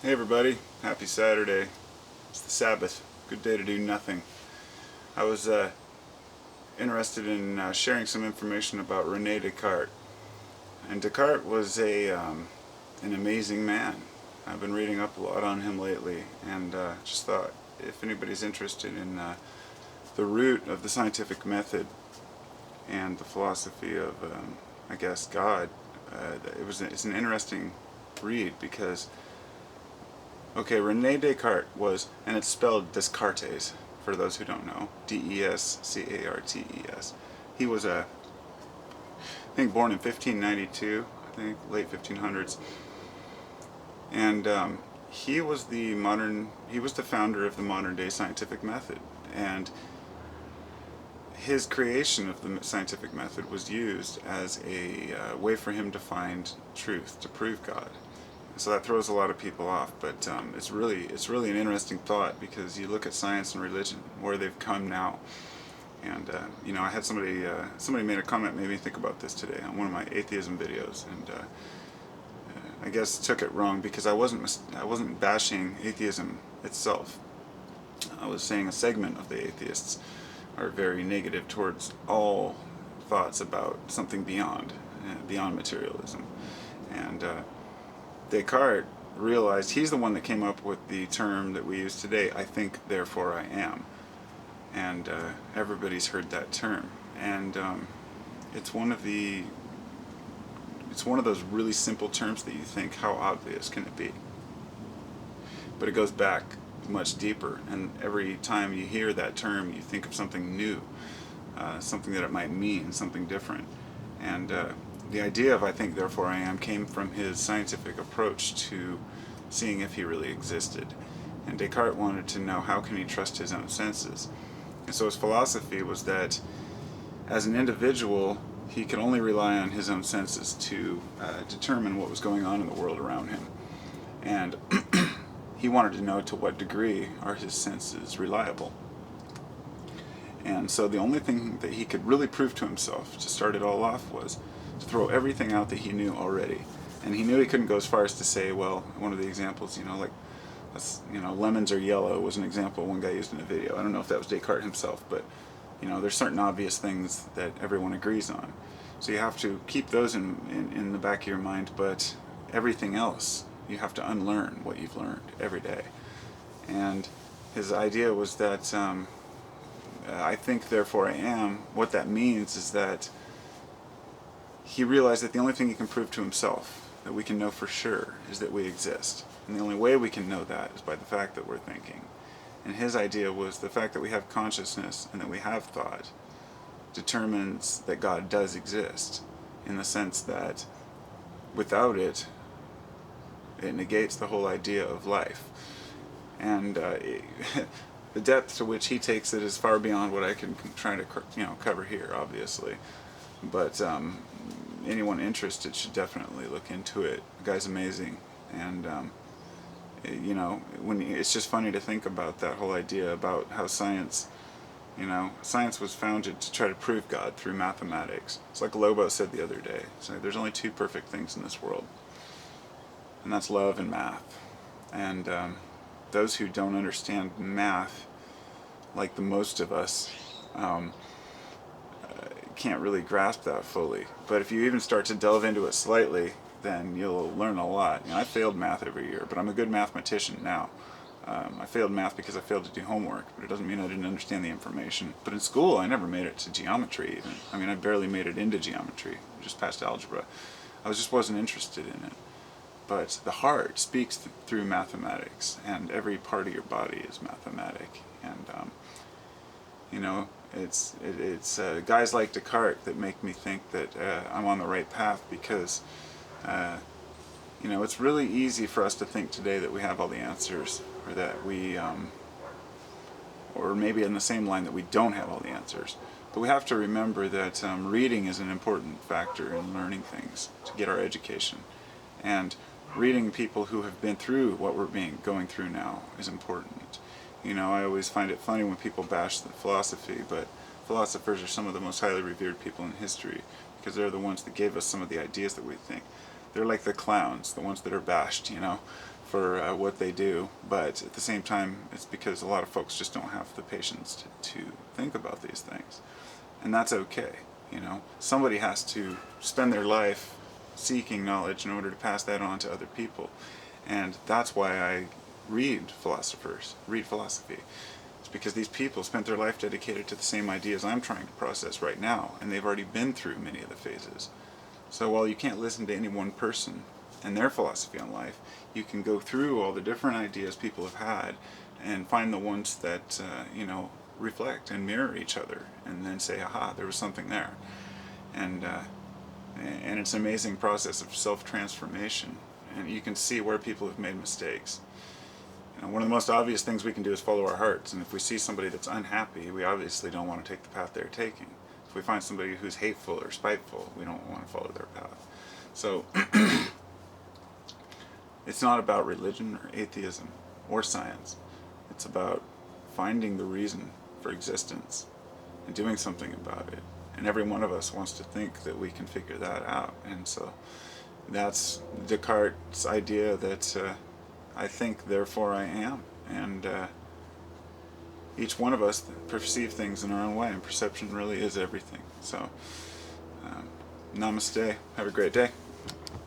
Hey everybody, happy Saturday. It's the Sabbath. Good day to do nothing. I was interested in sharing some information about René Descartes. And Descartes was an amazing man. I've been reading up a lot on him lately, and just thought if anybody's interested in the root of the scientific method and the philosophy of, I guess, God, it's an interesting read because okay, René Descartes was, and it's spelled Descartes, for those who don't know, Descartes. He was I think born in 1592, I think, late 1500s. And he was the founder of the modern day scientific method. And his creation of the scientific method was used as a way for him to find truth, to prove God. So that throws a lot of people off, but it's really an interesting thought because you look at science and religion, where they've come now. And I had somebody made a comment, made me think about this today on one of my atheism videos, and I guess took it wrong because I wasn't bashing atheism itself. I was saying a segment of the atheists are very negative towards all thoughts about something beyond materialism, and Descartes realized, he's the one that came up with the term that we use today, I think, therefore I am. And everybody's heard that term. And it's one of those really simple terms that you think, how obvious can it be? But it goes back much deeper, and every time you hear that term, you think of something new, something that it might mean, something different. And the idea of I think therefore I am came from his scientific approach to seeing if he really existed. And Descartes wanted to know how can he trust his own senses. And so his philosophy was that as an individual he could only rely on his own senses to determine what was going on in the world around him. And he wanted to know to what degree are his senses reliable. And so the only thing that he could really prove to himself to start it all off was to throw everything out that he knew already. And he knew he couldn't go as far as to say, well, one of the examples, lemons are yellow was an example one guy used in a video. I don't know if that was Descartes himself, but there's certain obvious things that everyone agrees on. So you have to keep those in the back of your mind, but everything else, you have to unlearn what you've learned every day. And his idea was that I think therefore I am, what that means is that he realized that the only thing he can prove to himself, that we can know for sure, is that we exist. And the only way we can know that is by the fact that we're thinking. And his idea was the fact that we have consciousness and that we have thought determines that God does exist, in the sense that without it, it negates the whole idea of life. And the depth to which he takes it is far beyond what I can try to cover here, obviously. But anyone interested should definitely look into it. The guy's amazing, and it's just funny to think about that whole idea about how science was founded to try to prove God through mathematics. It's like Lobo said the other day. It's like there's only two perfect things in this world, and that's love and math. And those who don't understand math, like the most of us, can't really grasp that fully. But if you even start to delve into it slightly, then you'll learn a lot. I failed math every year, but I'm a good mathematician now. I failed math because I failed to do homework, but it doesn't mean I didn't understand the information. But in school, I never made it to geometry even. I barely made it into geometry, just past algebra. I just wasn't interested in it. But the heart speaks through mathematics, and every part of your body is mathematic. And it's guys like Descartes that make me think that I'm on the right path, because it's really easy for us to think today that we have all the answers, or that we or maybe in the same line that we don't have all the answers. But we have to remember that reading is an important factor in learning things to get our education, and reading people who have been through what we're going through now is important. I always find it funny when people bash the philosophy, but philosophers are some of the most highly revered people in history, because they're the ones that gave us some of the ideas that we think. They're like the clowns, the ones that are bashed, for what they do, but at the same time, it's because a lot of folks just don't have the patience to think about these things, and that's okay. You know, somebody has to spend their life seeking knowledge in order to pass that on to other people, and that's why I read philosophy. It's because these people spent their life dedicated to the same ideas I'm trying to process right now, and they've already been through many of the phases. So while you can't listen to any one person and their philosophy on life, you can go through all the different ideas people have had and find the ones that reflect and mirror each other, and then say, aha, there was something there. And it's an amazing process of self-transformation, and you can see where people have made mistakes. One of the most obvious things we can do is follow our hearts, and if we see somebody that's unhappy, we obviously don't want to take the path they're taking. If we find somebody who's hateful or spiteful, we don't want to follow their path. So it's not about religion or atheism or science. It's about finding the reason for existence and doing something about it. And every one of us wants to think that we can figure that out. And so that's Descartes' idea that I think, therefore I am. And each one of us perceive things in our own way, and perception really is everything. So, namaste. Have a great day.